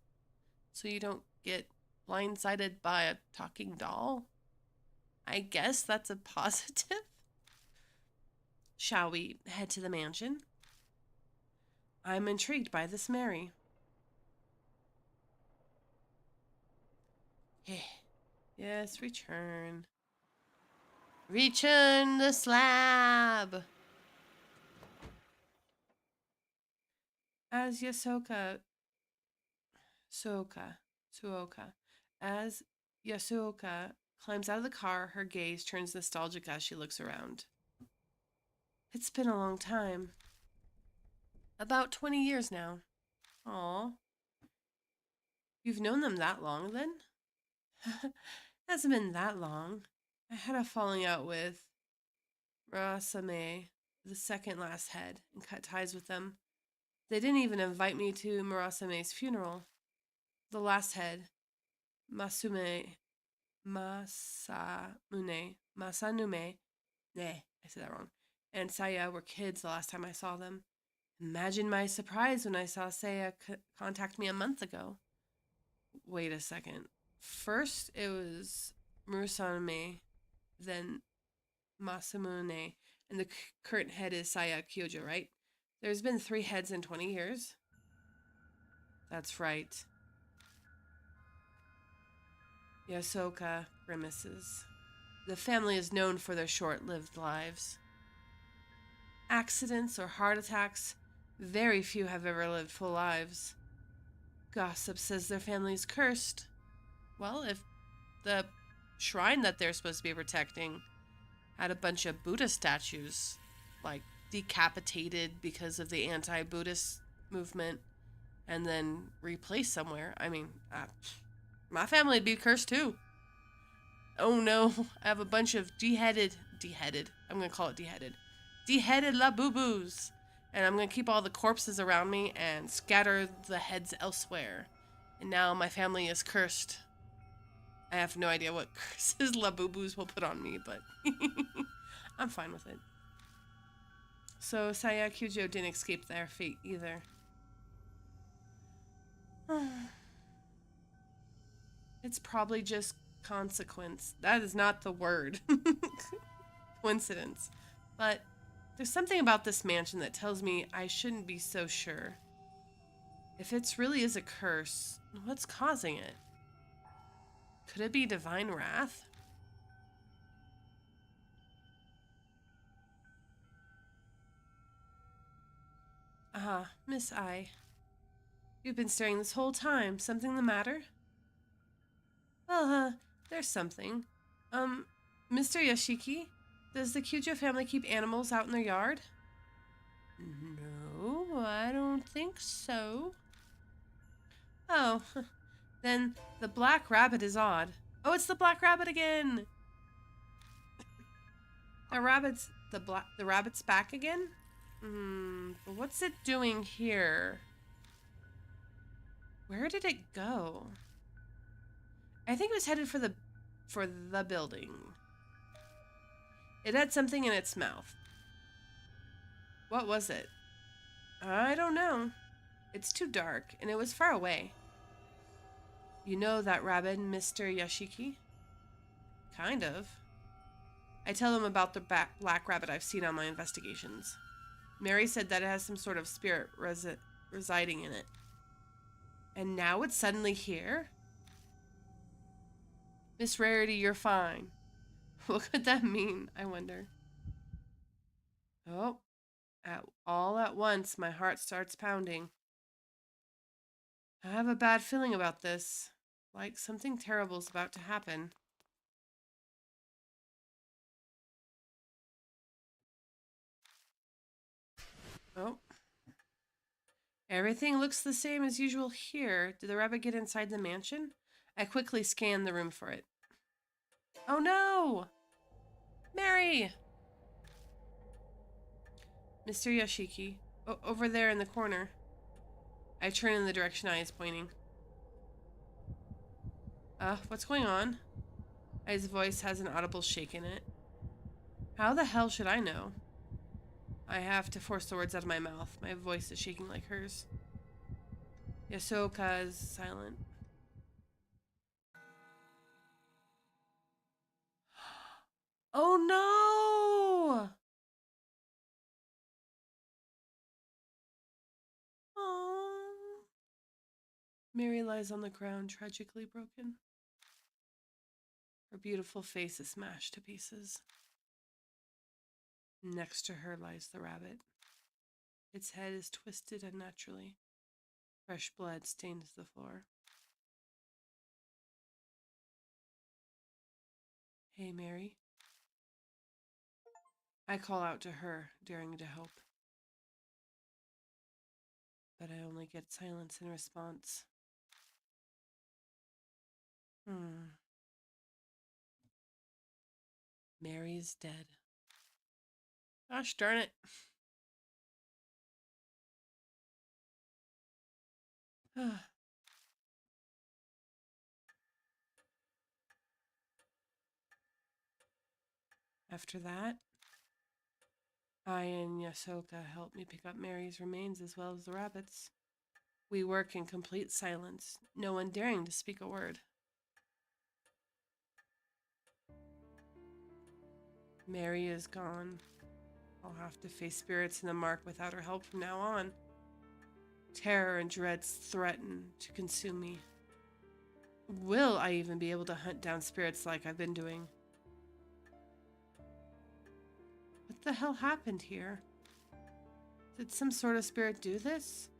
So you don't get blindsided by a talking doll? I guess that's a positive. Shall we head to the mansion? I'm intrigued by this Mary. Yes, return. Return the slab! As Suoka. As Yasuoka climbs out of the car, her gaze turns nostalgic as she looks around. It's been a long time. About 20 years now. Aw. You've known them that long, then? Hasn't been that long. I had a falling out with Murasame, the second last head, and cut ties with them. They didn't even invite me to Murasame's funeral. The last head, Masanume, I said that wrong, and Saya were kids the last time I saw them. Imagine my surprise when I saw Saya contact me a month ago. Wait a second. First, it was Murasame, then Masamune, and the current head is Saya Kyojo, right? There's been 3 heads in 20 years. That's right. Yasoka grimaces. The family is known for their short-lived lives. Accidents or heart attacks, very few have ever lived full lives. Gossip says their family is cursed. Well, if the shrine that they're supposed to be protecting had a bunch of Buddha statues, like decapitated because of the anti-Buddhist movement, and then replaced somewhere, I mean, my family would be cursed too. Oh no, I have a bunch of deheaded, I'm gonna call it deheaded labubus, and I'm gonna keep all the corpses around me and scatter the heads elsewhere. And now my family is cursed. I have no idea what curses labubus will put on me, but I'm fine with it. So Saya Kyujo didn't escape their fate either. It's probably just consequence. That is not the word. Coincidence. But there's something about this mansion that tells me I shouldn't be so sure. If it really is a curse, what's causing it? Could it be divine wrath? Ah, Miss I. You've been staring this whole time. Something the matter? Well, there's something. Mr. Yoshiki, does the Kyujo family keep animals out in their yard? No, I don't think so. Oh, then the black rabbit is odd. Oh, it's the black rabbit again! The rabbit's back again? But what's it doing here? Where did it go? I think it was headed for the building. It had something in its mouth. What was it? I don't know. It's too dark, and it was far away. You know that rabbit, Mr. Yashiki? Kind of. I tell him about the black rabbit I've seen on my investigations. Mary said that it has some sort of spirit residing in it. And now it's suddenly here? Miss Rarity, you're fine. What could that mean, I wonder? Oh, all at once, my heart starts pounding. I have a bad feeling about this. Like something terrible is about to happen. Oh. Everything looks the same as usual here. Did the rabbit get inside the mansion? I quickly scanned the room for it. Oh no! Mary! Mr. Yoshiki, over there in the corner. I turn in the direction I is pointing. What's going on? His voice has an audible shake in it. How the hell should I know? I have to force the words out of my mouth. My voice is shaking like hers. Yasoka is silent. Oh no! Aww. Mary lies on the ground, tragically broken. Her beautiful face is smashed to pieces. Next to her lies the rabbit. Its head is twisted unnaturally. Fresh blood stains the floor. Hey, Mary. I call out to her, daring to help. But I only get silence in response. Mary's dead. Gosh darn it. After that, I and Yasoka help me pick up Mary's remains as well as the rabbits. We work in complete silence, no one daring to speak a word. Mary is gone. I'll have to face spirits in the mark without her help from now on. Terror and dread threaten to consume me. Will I even be able to hunt down spirits like I've been doing? What the hell happened here? Did some sort of spirit do this?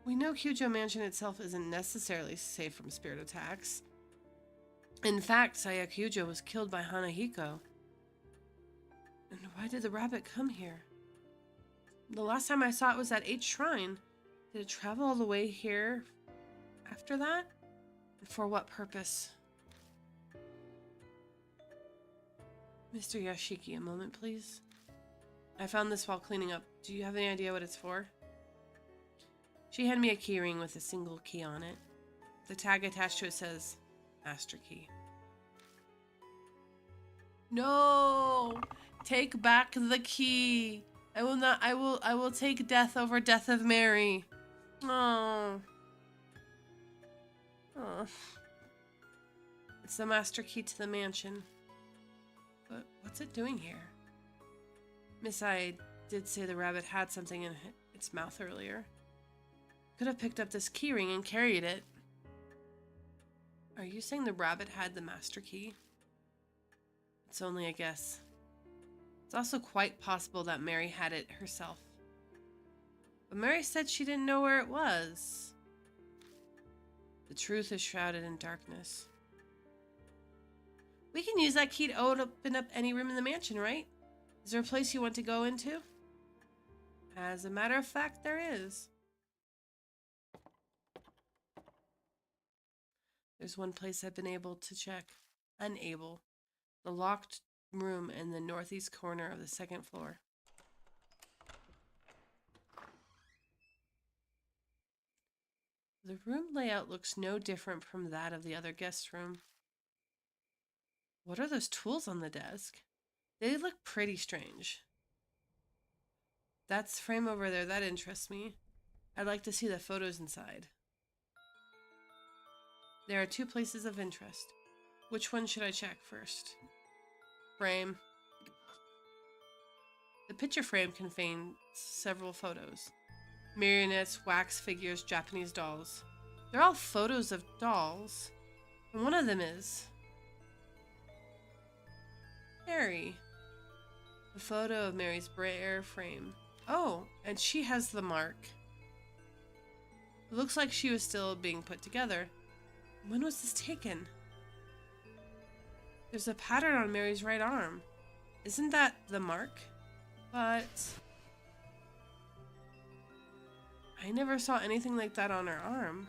We know Kyujo Mansion itself isn't necessarily safe from spirit attacks. In fact, Saya Kyujo was killed by Hanahiko. And why did the rabbit come here? The last time I saw it was at H Shrine. Did it travel all the way here after that? And for what purpose? Mr. Yashiki, a moment, please. I found this while cleaning up. Do you have any idea what it's for? She handed me a key ring with a single key on it. The tag attached to it says, Master Key. No! Take back the key! I will not, I will take death over death of Mary. Oh. Oh. It's the master key to the mansion. But what's it doing here? Miss, I did say the rabbit had something in its mouth earlier. Could have picked up this key ring and carried it. Are you saying the rabbit had the master key? It's only a guess. It's also quite possible that Mary had it herself. But Mary said she didn't know where it was. The truth is shrouded in darkness. We can use that key to open up any room in the mansion, right? Is there a place you want to go into? As a matter of fact, there is. There's one place I've been able to check. Unable. The locked room in the northeast corner of the second floor. The room layout looks no different from that of the other guest room. What are those tools on the desk? They look pretty strange. That's the frame over there. That interests me. I'd like to see the photos inside. There are 2 places of interest. Which one should I check first? Frame. The picture frame contains several photos. Marionettes, wax figures, Japanese dolls. They're all photos of dolls. And one of them is Mary. A photo of Mary's bare frame. Oh, and she has the mark. It looks like she was still being put together. When was this taken? There's a pattern on Mary's right arm. Isn't that the mark? But I never saw anything like that on her arm.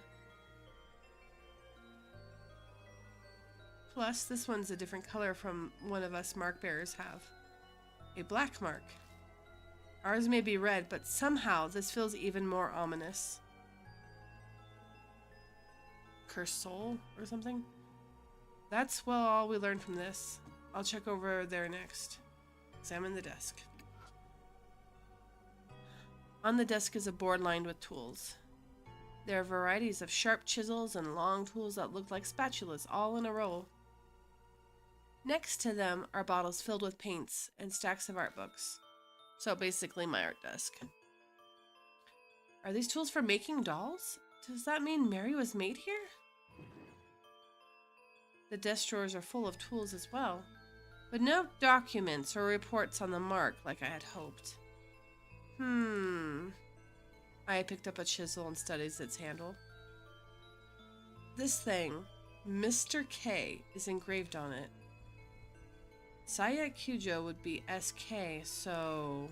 Plus, this one's a different color from one of us mark bearers have. A black mark. Ours may be red, but somehow this feels even more ominous. Cursed soul or something? That's, well, all we learned from this. I'll check over there next. Examine the desk. On the desk is a board lined with tools. There are varieties of sharp chisels and long tools that look like spatulas all in a row. Next to them are bottles filled with paints and stacks of art books. So basically my art desk. Are these tools for making dolls? Does that mean Mary was made here? The desk drawers are full of tools as well, but no documents or reports on the mark like I had hoped. I picked up a chisel and studied its handle. This thing, Mr. K, is engraved on it. Saya Kyujo would be SK, so...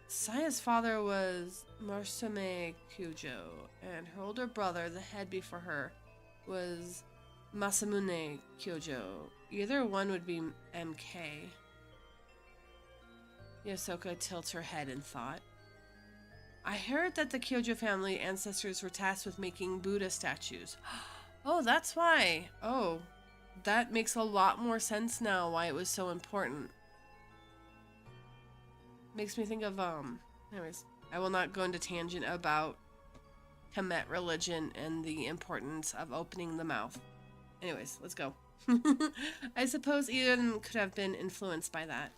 Saya's father was Marsume Kyujo, and her older brother, the head before her, was Masamune Kyujo. Either one would be MK. Yosoka tilts her head in thought. I heard that the Kyojo family ancestors were tasked with making Buddha statues. Oh, that's why. Oh, that makes a lot more sense now why it was so important. Makes me think of, anyways, I will not go into tangent about Kemet religion and the importance of opening the mouth. Anyways, let's go. I suppose Eden could have been influenced by that.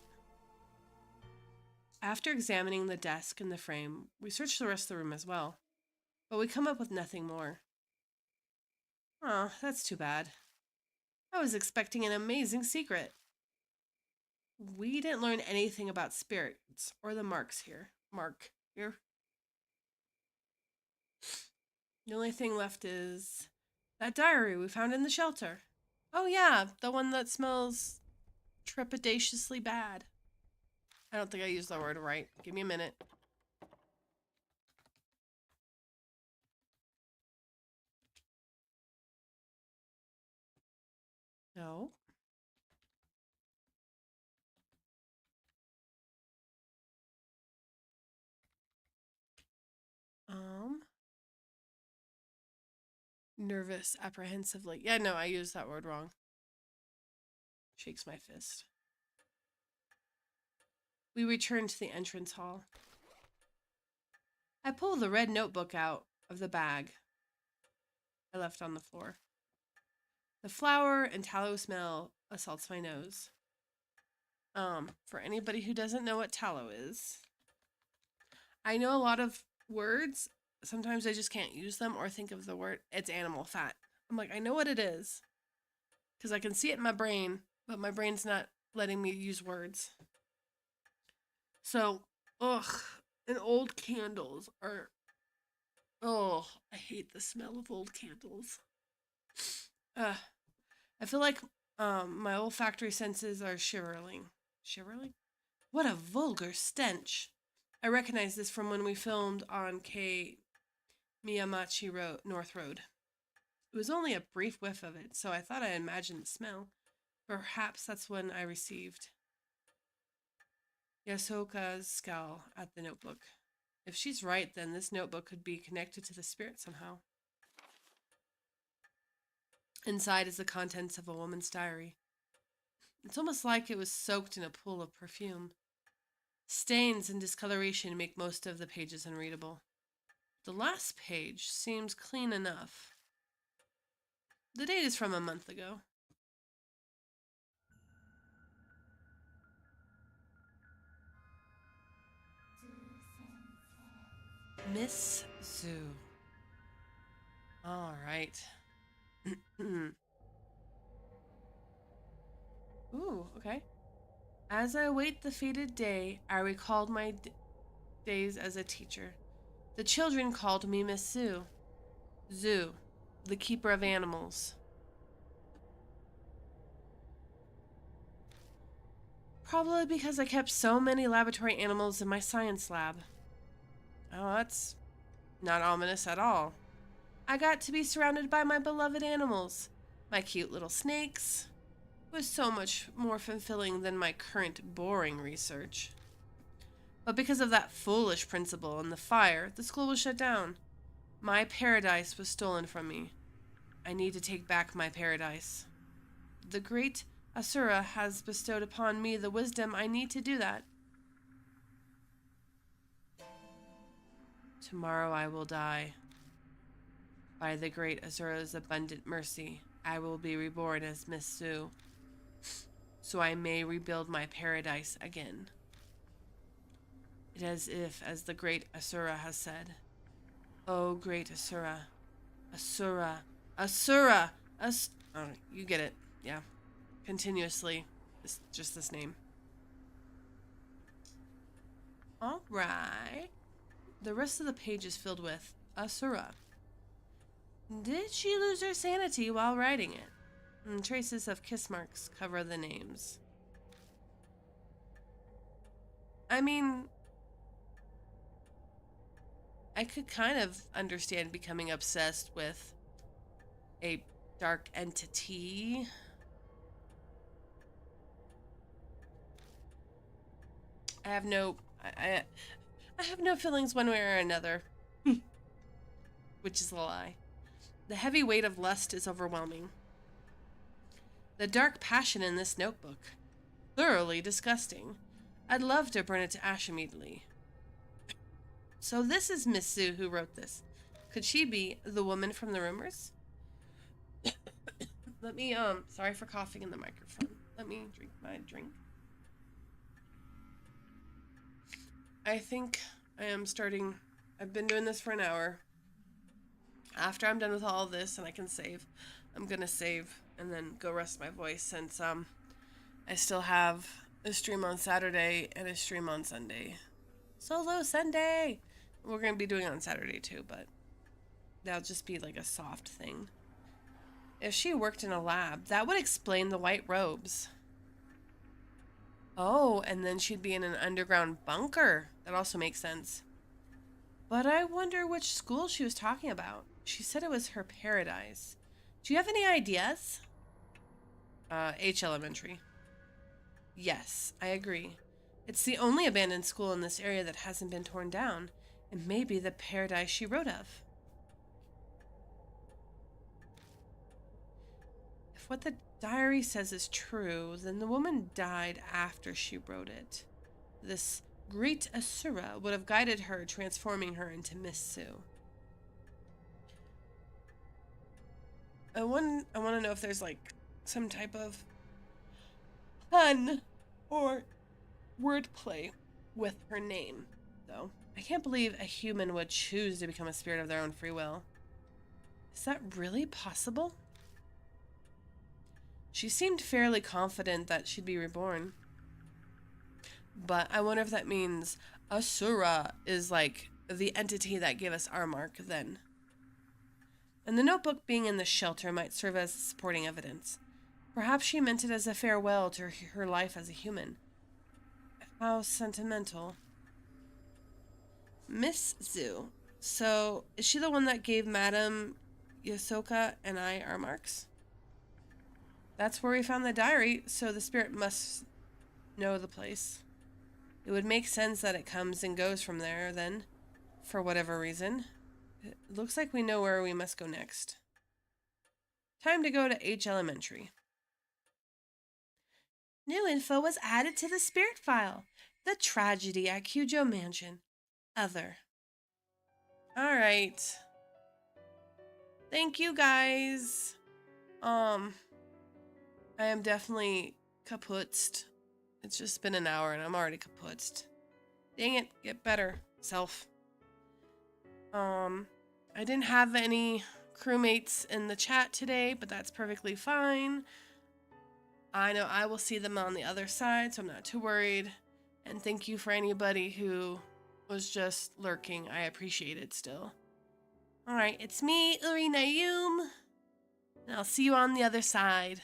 After examining the desk and the frame, we searched the rest of the room as well, but we come up with nothing more. Oh, that's too bad. I was expecting an amazing secret. We didn't learn anything about spirits or the marks here. Here. The only thing left is that diary we found in the shelter. Oh yeah, the one that smells trepidatiously bad. I don't think I used that word right. Give me a minute. No. Nervous, apprehensively. Yeah, no, I used that word wrong. Shakes my fist. We return to the entrance hall. I pull the red notebook out of the bag I left on the floor. The flour and tallow smell assaults my nose. For anybody who doesn't know what tallow is, I know a lot of words. Sometimes I just can't use them or think of the word. It's animal fat. I'm like, I know what it is because I can see it in my brain, but my brain's not letting me use words. So, and old candles are, I hate the smell of old candles. I feel like my olfactory senses are shivering. Shivering? What a vulgar stench. I recognize this from when we filmed on K Miyamachi Road, North Road. It was only a brief whiff of it, so I thought I imagined the smell. Perhaps that's when I received Yasoka's scowl at the notebook. If she's right, then this notebook could be connected to the spirit somehow. Inside is the contents of a woman's diary. It's almost like it was soaked in a pool of perfume. Stains and discoloration make most of the pages unreadable. The last page seems clean enough. The date is from a month ago. Miss Zoo. All right. Ooh, okay. As I await the fated day, I recalled my days as a teacher. The children called me Miss Zoo. Zoo, the keeper of animals. Probably because I kept so many laboratory animals in my science lab. Oh, that's not ominous at all. I got to be surrounded by my beloved animals. My cute little snakes. It was so much more fulfilling than my current boring research. But because of that foolish principal and the fire, the school was shut down. My paradise was stolen from me. I need to take back my paradise. The great Asura has bestowed upon me the wisdom I need to do that. Tomorrow I will die. By the great Asura's abundant mercy, I will be reborn as Miss Sue, so I may rebuild my paradise again. It as if, as the great Asura has said, "Oh, great Asura, Asura, Asura, oh, you get it. Yeah. Continuously. It's just this name. All right. The rest of the page is filled with Asura. Did she lose her sanity while writing it? And traces of kiss marks cover the names. I mean, I could kind of understand becoming obsessed with a dark entity. I have no I have no feelings one way or another. Which is a lie. The heavy weight of lust is overwhelming. The dark passion in this notebook. Thoroughly disgusting. I'd love to burn it to ash immediately. So this is Miss Sue who wrote this. Could she be the woman from the rumors? Let me, sorry for coughing in the microphone. Let me drink my drink. I think I am starting, I've been doing this for an hour. After I'm done with all of this and I can save, I'm gonna save and then go rest my voice since, I still have a stream on Saturday and a stream on Sunday. Solo Sunday! We're gonna be doing it on Saturday too, but that'll just be like a soft thing. If she worked in a lab, that would explain the white robes. Oh, and then she'd be in an underground bunker. That also makes sense. But I wonder which school she was talking about. She said it was her paradise. Do you have any ideas? H Elementary. Yes, I agree. It's the only abandoned school in this area that hasn't been torn down. It may be the paradise she wrote of. If what the diary says is true, then the woman died after she wrote it. This great Asura would have guided her, transforming her into Miss Sue. I want to know if there's like some type of pun or wordplay with her name, though. I can't believe a human would choose to become a spirit of their own free will. Is that really possible? She seemed fairly confident that she'd be reborn. But I wonder if that means Asura is like the entity that gave us our mark then. And the notebook being in the shelter might serve as supporting evidence. Perhaps she meant it as a farewell to her life as a human. How sentimental. Miss Zoo. So, is she the one that gave Madame Yosoka and I our marks? That's where we found the diary, so the spirit must know the place. It would make sense that it comes and goes from there, then, for whatever reason. It looks like we know where we must go next. Time to go to H Elementary. New info was added to the spirit file. The tragedy at Cujo Mansion. Other. Alright. Thank you, guys. I am definitely kaputzed. It's just been an hour and I'm already kaputzed. Dang it, get better, self. I didn't have any crewmates in the chat today, but that's perfectly fine. I know I will see them on the other side, so I'm not too worried. And thank you for anybody who was just lurking. I appreciate it still. Alright, it's me, Uri Nayum, and I'll see you on the other side.